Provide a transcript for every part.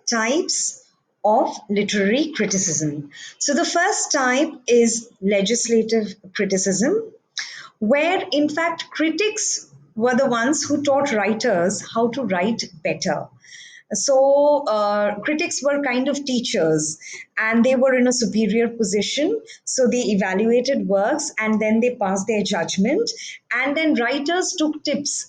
types of literary criticism. So the first type is legislative criticism, where in fact critics were the ones who taught writers how to write better. So critics were kind of teachers, and they were in a superior position. So they evaluated works and then they passed their judgment. And then writers took tips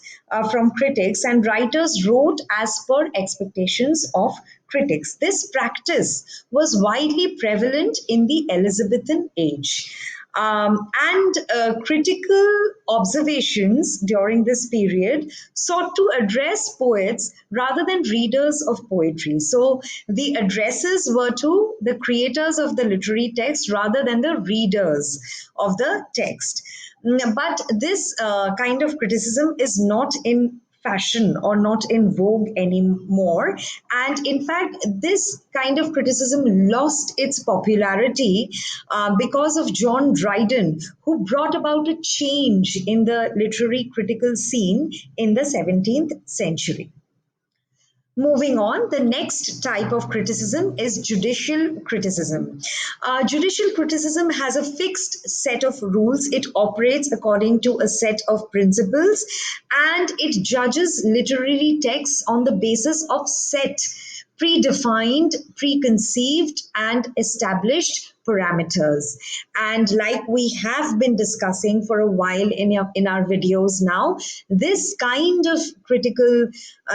from critics, and writers wrote as per expectations of critics. This practice was widely prevalent in the Elizabethan age. And critical observations during this period sought to address poets rather than readers of poetry. So the addresses were to the creators of the literary text rather than the readers of the text. But this kind of criticism is not in fashion or not in vogue anymore. And in fact, this kind of criticism lost its popularity because of John Dryden, who brought about a change in the literary critical scene in the 17th century. Moving on, the next type of criticism is judicial criticism. Judicial criticism has a fixed set of rules. It operates according to a set of principles, and it judges literary texts on the basis of set, predefined, preconceived, and established parameters. And like we have been discussing for a while in our videos now, this kind of critical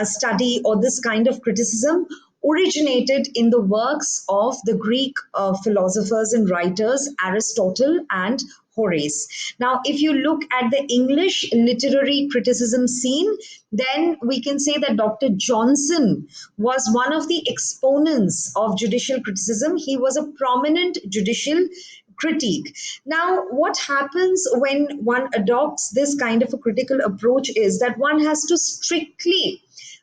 study or this kind of criticism originated in the works of the Greek philosophers and writers Aristotle and Horace. Now, if you look at the English literary criticism scene, then we can say that Dr. Johnson was one of the exponents of judicial criticism. He was a prominent judicial critique. Now, what happens when one adopts this kind of a critical approach is that one has to strictly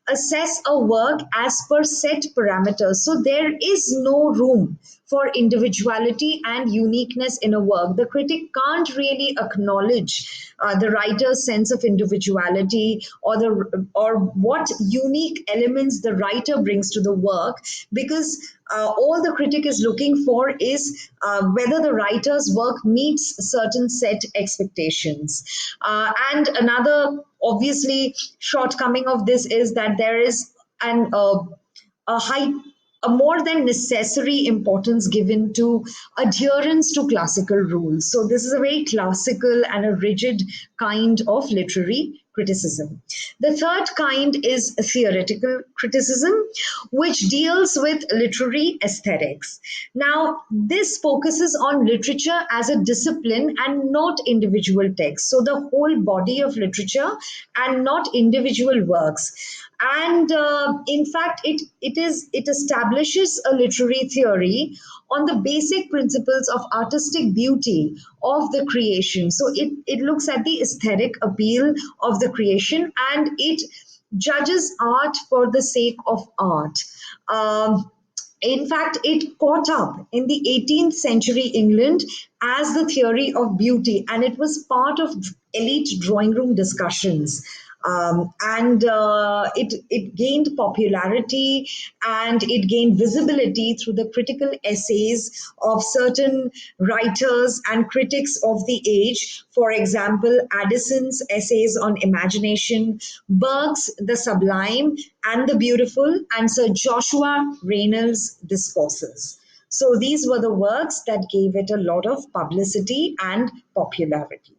assess a work as per set parameters. So there is no room for individuality and uniqueness in a work. The critic can't really acknowledge the writer's sense of individuality or what unique elements the writer brings to the work, because all the critic is looking for is whether the writer's work meets certain set expectations. And another obviously shortcoming of this is that there is a high a more than necessary importance given to adherence to classical rules. So this is a very classical and a rigid kind of literary criticism. The third kind is theoretical criticism, which deals with literary aesthetics. Now, this focuses on literature as a discipline and not individual texts. So the whole body of literature and not individual works. And in fact, it establishes a literary theory on the basic principles of artistic beauty of the creation. So it looks at the aesthetic appeal of the creation, and it judges art for the sake of art. In fact, it caught up in the 18th century England as the theory of beauty, and it was part of elite drawing room discussions. And it gained popularity and it gained visibility through the critical essays of certain writers and critics of the age. For example, Addison's essays on imagination, Burke's The Sublime and the Beautiful, and Sir Joshua Reynolds' discourses. So these were the works that gave it a lot of publicity and popularity.